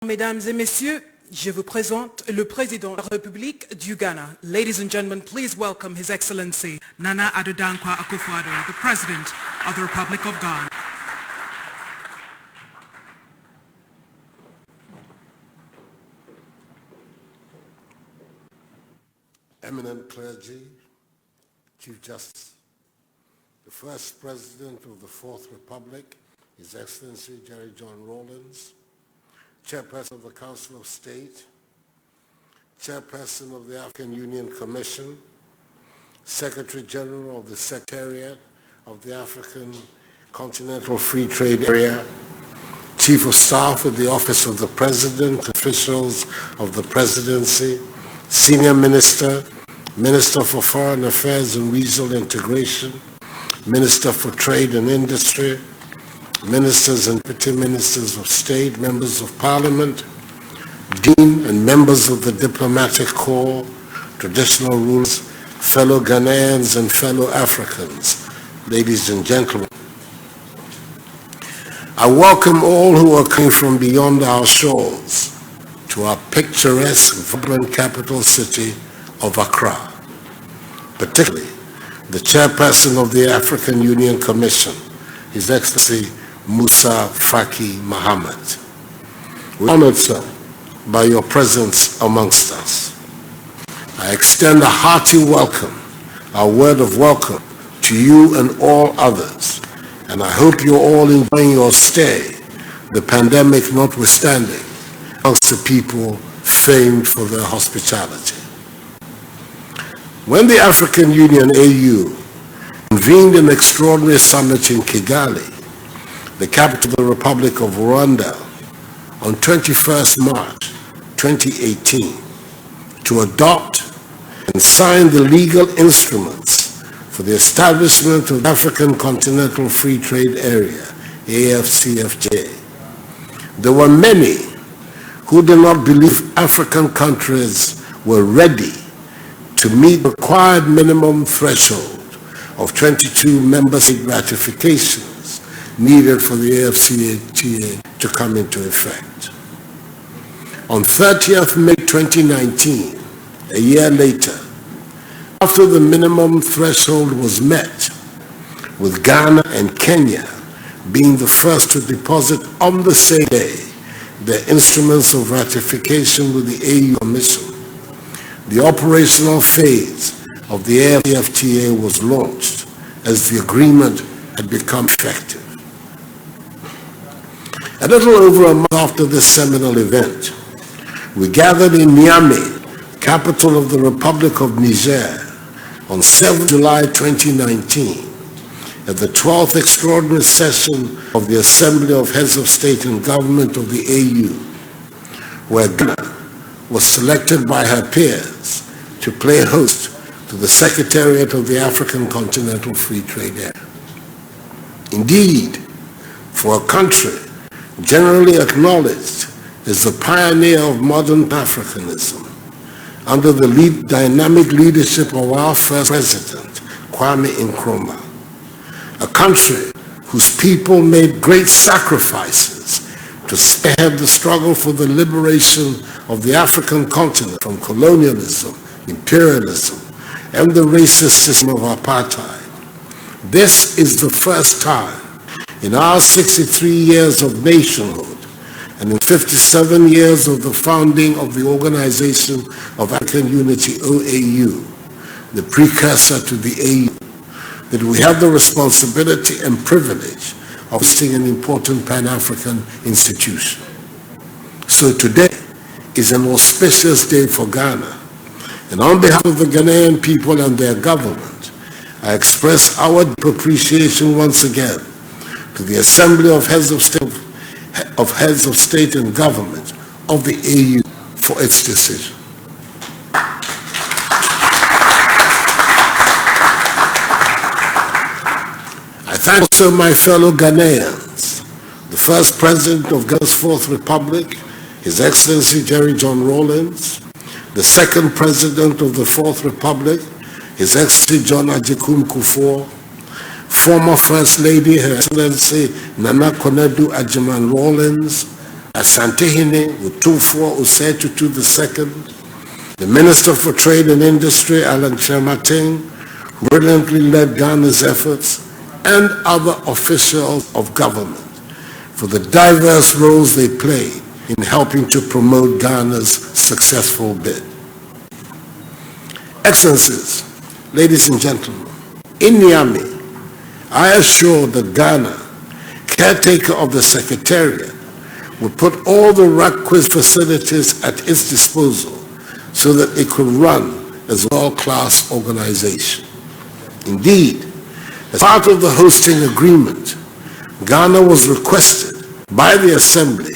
Mesdames et messieurs, je vous présente le président de la République du Ghana. Ladies and gentlemen, please welcome His Excellency Nana Addo Dankwa Akufo-Addo, the President of the Republic of Ghana. Eminent clergy, Chief Justice, the first President of the Fourth Republic, His Excellency Jerry John Rawlings, Chairperson of the Council of State, Chairperson of the African Union Commission, Secretary General of the Secretariat of the African Continental Free Trade Area, Chief of Staff at the Office of the President, officials of the Presidency, Senior Minister, Minister for Foreign Affairs and Regional Integration, Minister for Trade and Industry, Ministers and Deputy Ministers of State, Members of Parliament, Dean and members of the Diplomatic Corps, traditional rulers, fellow Ghanaians and fellow Africans, ladies and gentlemen. I welcome all who are coming from beyond our shores to our picturesque, vibrant capital city of Accra, particularly the Chairperson of the African Union Commission, His Excellency Musa Faki Mohammed. We're honored, sir, by your presence amongst us. I extend a hearty welcome, a word of welcome to you and all others, and I hope you're all enjoying your stay, the pandemic notwithstanding, amongst the people famed for their hospitality. When the African Union, AU, convened an extraordinary summit in Kigali, the capital of the Republic of Rwanda, on 21st March 2018, to adopt and sign the legal instruments for the establishment of the African Continental Free Trade Area, AfCFTA. There were many who did not believe African countries were ready to meet the required minimum threshold of 22 member state ratifications needed for the AfCFTA to come into effect. On 30th May 2019, a year later, after the minimum threshold was met, with Ghana and Kenya being the first to deposit on the same day their instruments of ratification with the AU Commission, the operational phase of the AfCFTA was launched as the agreement had become effective. A little over a month after this seminal event, we gathered in Niamey, capital of the Republic of Niger, on 7 July 2019, at the 12th extraordinary session of the Assembly of Heads of State and Government of the AU, where Ghana was selected by her peers to play host to the Secretariat of the African Continental Free Trade Area. Indeed, for a country generally acknowledged as the pioneer of modern Africanism, under the dynamic leadership of our first president, Kwame Nkrumah, a country whose people made great sacrifices to spearhead the struggle for the liberation of the African continent from colonialism, imperialism, and the racist system of apartheid. This is the first time in our 63 years of nationhood and in 57 years of the founding of the Organization of African Unity, OAU, the precursor to the AU, that we have the responsibility and privilege of hosting an important Pan-African institution. So today is an auspicious day for Ghana, and on behalf of the Ghanaian people and their government, I express our deep appreciation once again to the Assembly of Heads of State and Government of the AU for its decision. I thank also my fellow Ghanaians, the first President of Ghana's Fourth Republic, His Excellency Jerry John Rawlings, the second President of the Fourth Republic, His Excellency John Agyekum Kufuor, former First Lady, Her Excellency Nana Konadu Agyeman Rawlings, Asantehene Utufo Usetutu II, the Minister for Trade and Industry, Alan Chemating, brilliantly led Ghana's efforts, and other officials of government for the diverse roles they played in helping to promote Ghana's successful bid. Excellencies, ladies and gentlemen, in Niamey, I assure that Ghana, caretaker of the Secretariat, will put all the requisite facilities at its disposal so that it could run as a world-class organization. Indeed, as part of the hosting agreement, Ghana was requested by the Assembly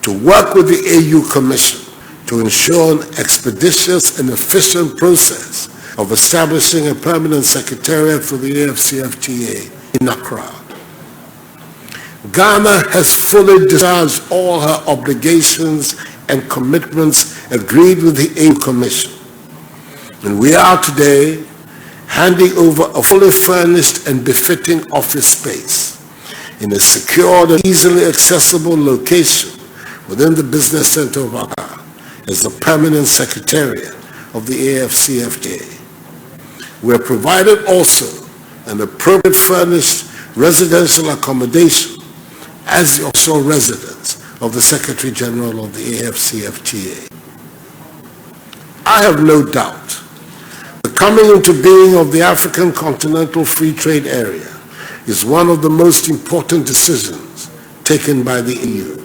to work with the AU Commission to ensure an expeditious and efficient process of establishing a permanent secretariat for the AfCFTA in Accra. Ghana has fully discharged all her obligations and commitments agreed with the AU Commission. And we are today handing over a fully furnished and befitting office space in a secured and easily accessible location within the business center of Accra as the permanent secretariat of the AfCFTA. We have provided also an appropriate furnished residential accommodation as the official residence of the Secretary General of the AfCFTA. I have no doubt the coming into being of the African Continental Free Trade Area is one of the most important decisions taken by the EU.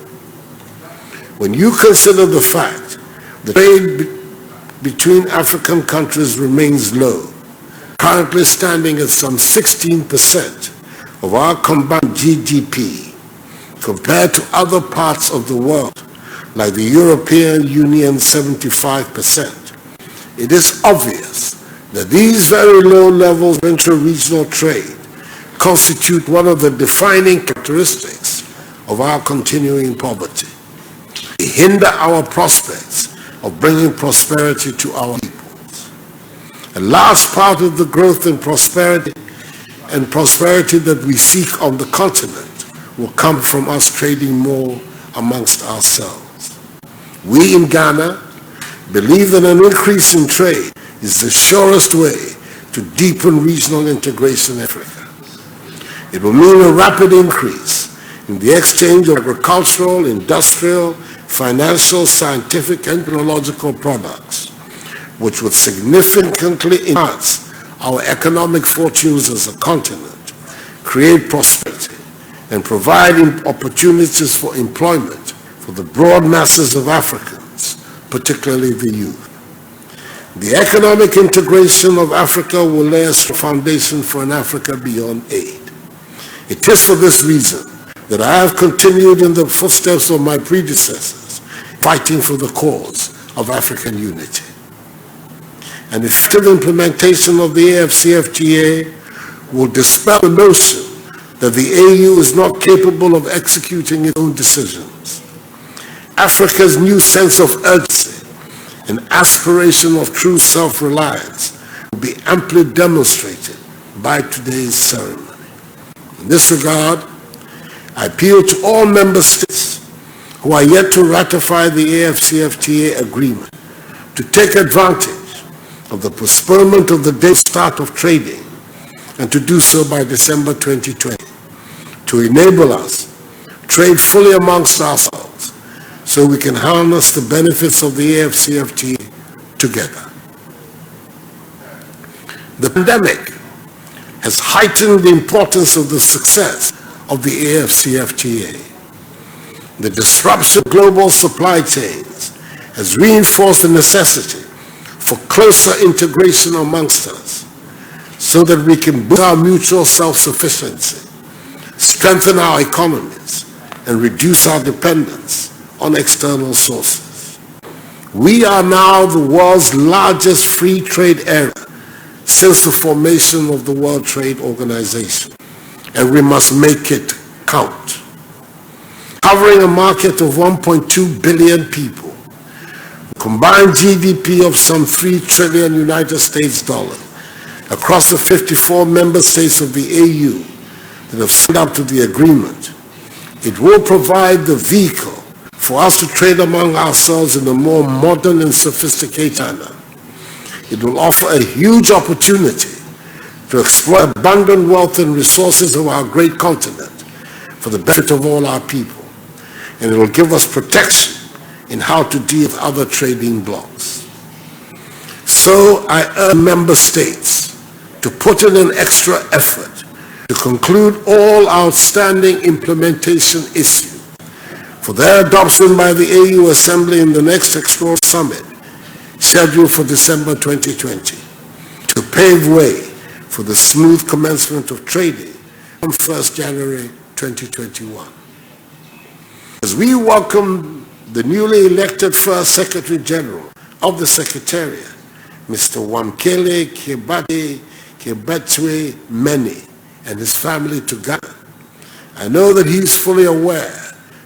When you consider the fact that trade between African countries remains low, currently standing at some 16% of our combined GDP, compared to other parts of the world, like the European Union 75%, it is obvious that these very low levels of intra-regional trade constitute one of the defining characteristics of our continuing poverty. They hinder our prospects of bringing prosperity to our peoples. A large part of the growth and prosperity that we seek on the continent will come from us trading more amongst ourselves. We in Ghana believe that an increase in trade is the surest way to deepen regional integration in Africa. It will mean a rapid increase in the exchange of agricultural, industrial, financial, scientific, and technological products, which would significantly enhance our economic fortunes as a continent, create prosperity, and provide opportunities for employment for the broad masses of Africans, particularly the youth. The economic integration of Africa will lay a strong foundation for an Africa beyond aid. It is for this reason that I have continued in the footsteps of my predecessors, fighting for the cause of African unity. An effective implementation of the AfCFTA will dispel the notion that the AU is not capable of executing its own decisions. Africa's new sense of urgency and aspiration of true self-reliance will be amply demonstrated by today's ceremony. In this regard, I appeal to all member states who are yet to ratify the AfCFTA agreement to take advantage of the postponement of the date start of trading and to do so by December 2020 to enable us trade fully amongst ourselves so we can harness the benefits of the AfCFTA together. The pandemic has heightened the importance of the success of the AfCFTA. The disruption of global supply chains has reinforced the necessity for closer integration amongst us so that we can boost our mutual self-sufficiency, strengthen our economies, and reduce our dependence on external sources. We are now the world's largest free trade area since the formation of the World Trade Organization, and we must make it count. Covering a market of 1.2 billion people, a combined GDP of some 3 trillion United States dollars across the 54 member states of the AU that have signed up to the agreement, it will provide the vehicle for us to trade among ourselves in a more modern and sophisticated manner. It will offer a huge opportunity to exploit abundant wealth and resources of our great continent for the benefit of all our people. And it will give us protection in how to deal with other trading blocs. So I urge member states to put in an extra effort to conclude all outstanding implementation issues for their adoption by the AU Assembly in the next Extraordinary Summit, scheduled for December 2020, to pave way for the smooth commencement of trading on 1st January 2021. As we welcome the newly elected first Secretary General of the Secretariat, Mr. Wamkele Kebetwe Meni, and his family to Ghana, I know that he is fully aware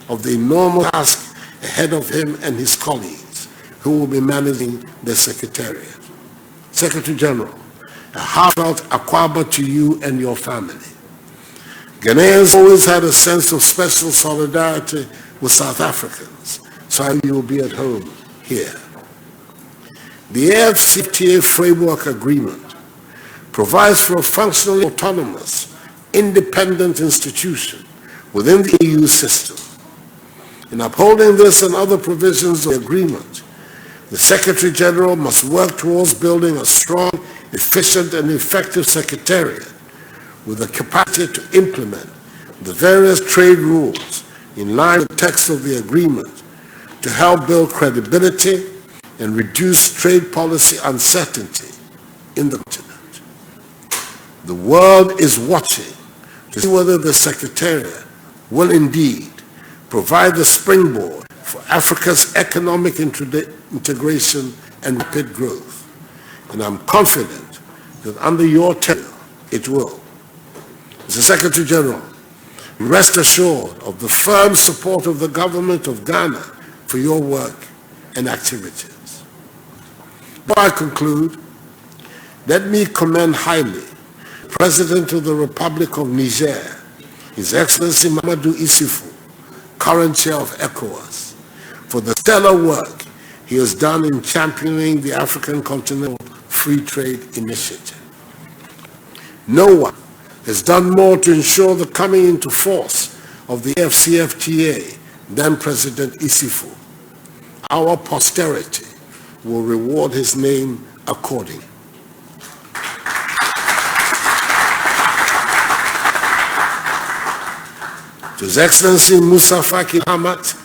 of the enormous task ahead of him and his colleagues who will be managing the Secretariat. Secretary General, a heartfelt akwaba to you and your family. Ghanaians always had a sense of special solidarity with South Africans, so you will be at home here. The AfCFTA Framework Agreement provides for a functionally autonomous, independent institution within the EU system. In upholding this and other provisions of the agreement, the Secretary General must work towards building a strong, efficient, and effective Secretariat with the capacity to implement the various trade rules in line with the text of the agreement to help build credibility and reduce trade policy uncertainty in the continent. The world is watching to see whether the Secretariat will indeed provide the springboard for Africa's economic integration and rapid growth. And I'm confident that under your tenure, it will. Mr. Secretary General, rest assured of the firm support of the government of Ghana for your work and activities. Before I conclude, let me commend highly the President of the Republic of Niger, His Excellency Mamadou Issoufou, current chair of ECOWAS, for the stellar work he has done in championing the African Continental Free Trade Initiative. No one has done more to ensure the coming into force of the AfCFTA than President Issoufou. Our posterity will reward his name accordingly. To His Excellency Musa Faki Mahamat,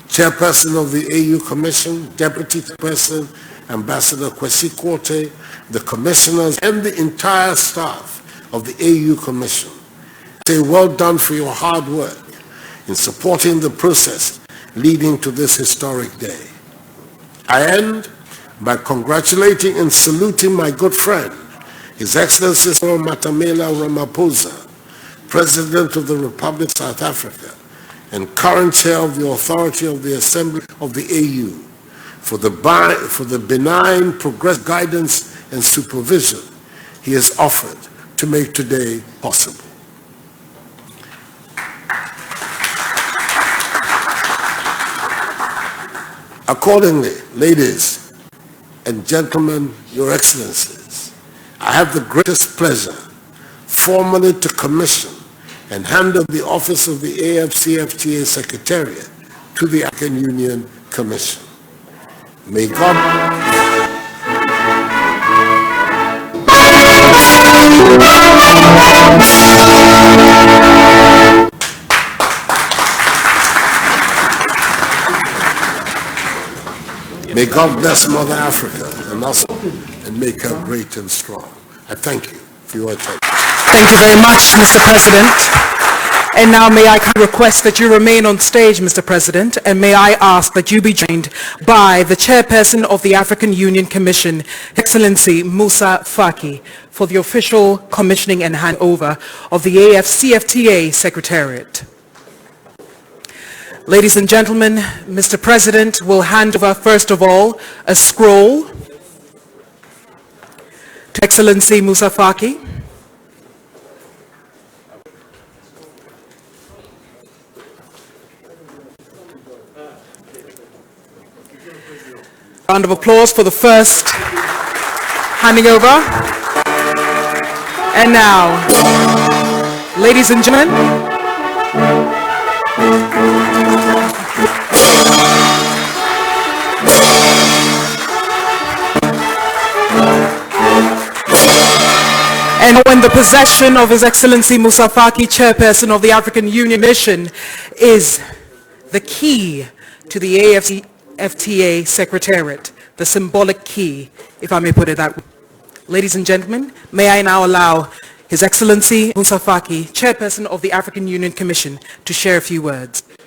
Chairperson of the AU Commission, Deputy Chairperson, Ambassador Kwesi Kwote, the Commissioners, and the entire staff of the AU Commission, say well done for your hard work in supporting the process leading to this historic day. I end by congratulating and saluting my good friend, His Excellency Cyril Matamela Ramaphosa, President of the Republic of South Africa and current chair of the Authority of the Assembly of the AU, for the benign progressive guidance and supervision he has offered to make today possible. Accordingly, ladies and gentlemen, your excellencies, I have the greatest pleasure formally to commission and hand over the office of the AfCFTA Secretariat to the African Union Commission. May God... May God bless Mother Africa and us and make her great and strong. I thank you for your attention. Thank you very much, Mr. President. And now may I request that you remain on stage, Mr. President, and may I ask that you be joined by the Chairperson of the African Union Commission, Excellency Musa Faki, for the official commissioning and handover of the AfCFTA Secretariat. Ladies and gentlemen, Mr. President will hand over, first of all, a scroll to Excellency Musa Faki. Round of applause for the first handing over. And now, ladies and gentlemen, and when the possession of His Excellency Moussa Faki, Chairperson of the African Union Mission, is the key to the AfCFTA Secretariat, the symbolic key, if I may put it that way. Ladies and gentlemen, may I now allow His Excellency Moussa Faki, Chairperson of the African Union Commission, to share a few words.